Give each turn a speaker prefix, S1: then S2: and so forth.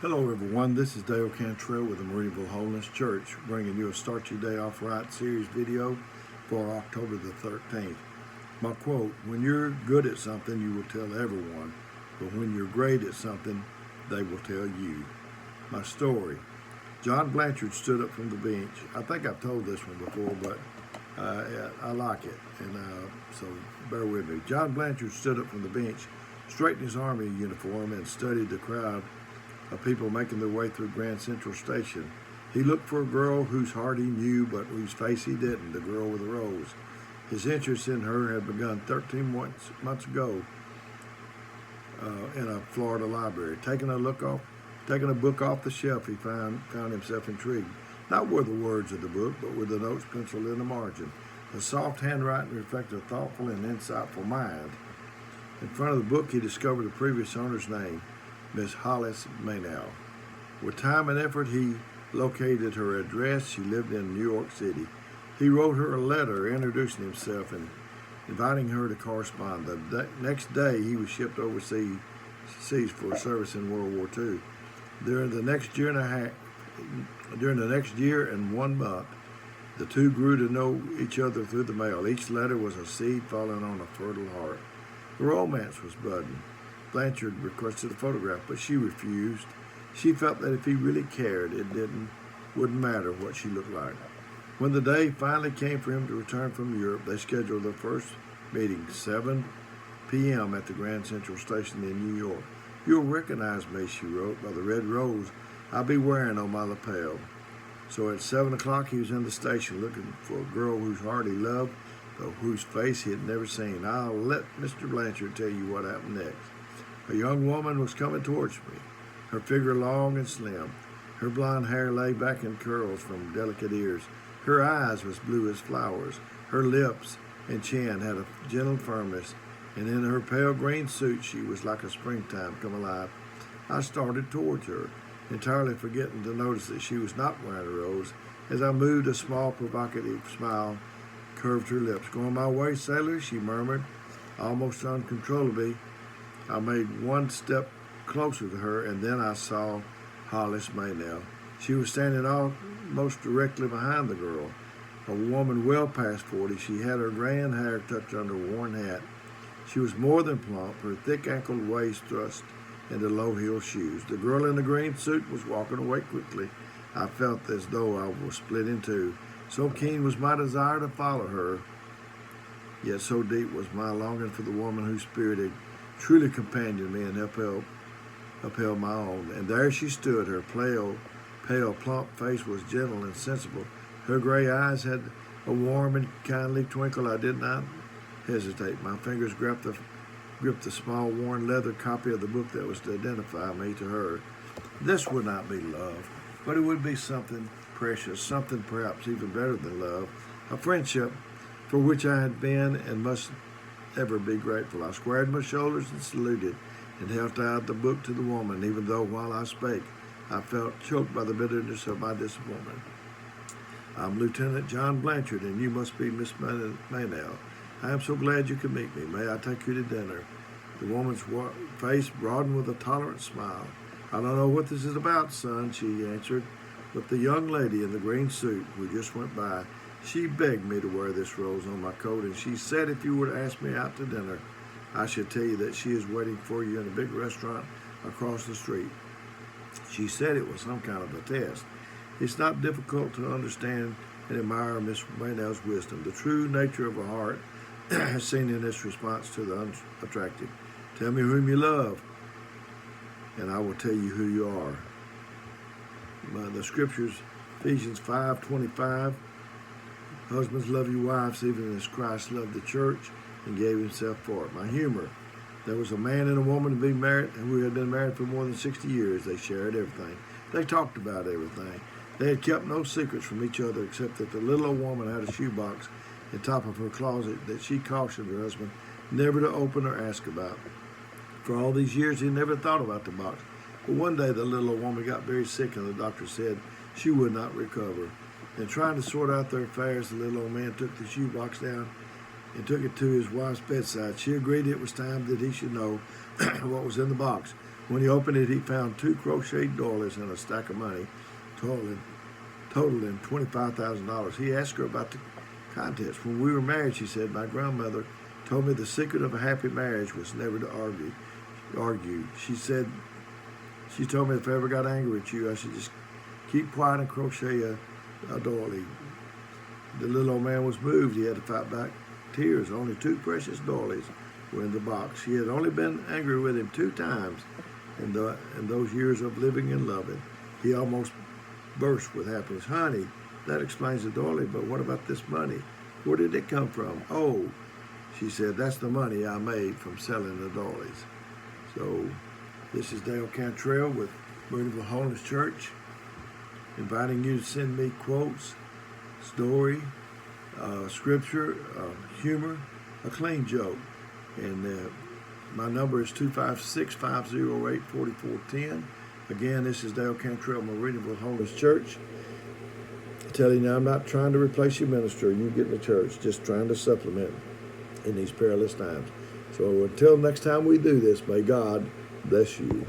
S1: Hello everyone, this is Dale Cantrell with the Marineville Holiness Church, bringing you a Start Your Day Off Right series video for October the 13th. My quote, when you're good at something, you will tell everyone, but when you're great at something, they will tell you. My story, John Blanchard stood up from the bench. I think I've told this one before, but I like it, and so bear with me. John Blanchard stood up from the bench, straightened his army uniform, and studied the crowd of people making their way through Grand Central Station. He looked for a girl whose heart he knew, but whose face he didn't, the girl with the rose. His interest in her had begun 13 months ago in a Florida library. Taking a book off the shelf, he found himself intrigued, not with the words of the book, but with the notes penciled in the margin. The soft handwriting reflected a thoughtful and insightful mind. In front of the book, he discovered the previous owner's name, Miss Hollis Maynow. With time and effort, he located her address. She lived in New York City. He wrote her a letter introducing himself and inviting her to correspond. The next day, he was shipped overseas for service in World War II. During the next year and 1 month, the two grew to know each other through the mail. Each letter was a seed falling on a fertile heart. The romance was budding. Blanchard requested a photograph, but she refused. She felt that if he really cared, wouldn't matter what she looked like. When the day finally came for him to return from Europe, they scheduled their first meeting, 7 p.m. at the Grand Central Station in New York. "You'll recognize me," she wrote, "by the red rose I'll be wearing on my lapel." So at 7 o'clock, he was in the station looking for a girl whose heart he loved, but whose face he had never seen. I'll let Mr. Blanchard tell you what happened next. A young woman was coming towards me, her figure long and slim. Her blonde hair lay back in curls from delicate ears. Her eyes was blue as flowers. Her lips and chin had a gentle firmness, and in her pale green suit she was like a springtime come alive. I started towards her, entirely forgetting to notice that she was not wearing a rose. As I moved, a small provocative smile curved her lips. "Going my way, sailor?" she murmured, almost uncontrollably. I made one step closer to her, and then I saw Hollis Maynow. She was standing almost directly behind the girl, a woman well past 40. She had her grand hair tucked under a worn hat. She was more than plump, her thick-ankled waist thrust into low-heeled shoes. The girl in the green suit was walking away quickly. I felt as though I was split in two. So keen was my desire to follow her, yet so deep was my longing for the woman whose spirit had truly companioned me and upheld my own. And there she stood. Her pale, plump face was gentle and sensible. Her gray eyes had a warm and kindly twinkle. I did not hesitate. My fingers gripped the small, worn leather copy of the book that was to identify me to her. This would not be love, but it would be something precious, something perhaps even better than love, a friendship for which I had been and must ever be grateful. I squared my shoulders and saluted and held out the book to the woman, even though while I spake, I felt choked by the bitterness of my disappointment. "I'm Lieutenant John Blanchard, and you must be Miss Maynow. I am so glad you could meet me. May I take you to dinner?" The woman's face broadened with a tolerant smile. "I don't know what this is about, son," she answered, "but the young lady in the green suit who just went by, she begged me to wear this rose on my coat, and she said if you were to ask me out to dinner, I should tell you that she is waiting for you in a big restaurant across the street. She said it was some kind of a test. It's not difficult to understand and admire Miss Maynow's wisdom. The true nature of a heart is seen in its response to the unattractive. Tell me whom you love, and I will tell you who you are." The scriptures, Ephesians 5:25, "Husbands, love your wives even as Christ loved the church and gave himself for it." My humor, there was a man and a woman who had been married for more than 60 years. They shared everything. They talked about everything. They had kept no secrets from each other except that the little old woman had a shoebox in top of her closet that she cautioned her husband never to open or ask about. For all these years, he never thought about the box. But one day, the little old woman got very sick, and the doctor said she would not recover. In trying to sort out their affairs, the little old man took the shoebox down and took it to his wife's bedside. She agreed it was time that he should know what was in the box. When he opened it, he found 2 crocheted doilies and a stack of money, totaling $25,000. He asked her about the contest. When we were married, she said, my grandmother told me the secret of a happy marriage was never to argue. She told me if I ever got angry at you, I should just keep quiet and crochet a doily. The little old man was moved. He had to fight back tears. Only 2 precious doilies were in the box. She had only been angry with him 2 times in those years of living and loving. He almost burst with happiness. Honey, that explains the doily, but what about this money? Where did it come from? Oh, she said, that's the money I made from selling the doilies. So this is Dale Cantrell with Mooneyville Holiness Church, inviting you to send me quotes, story, scripture, humor, a clean joke. And my number is 256-508-4410. Again, this is Dale Cantrell, Mooneyville Holiness Church. Telling you, I'm not trying to replace your minister. You get in the church, just trying to supplement in these perilous times. So until next time we do this, may God bless you.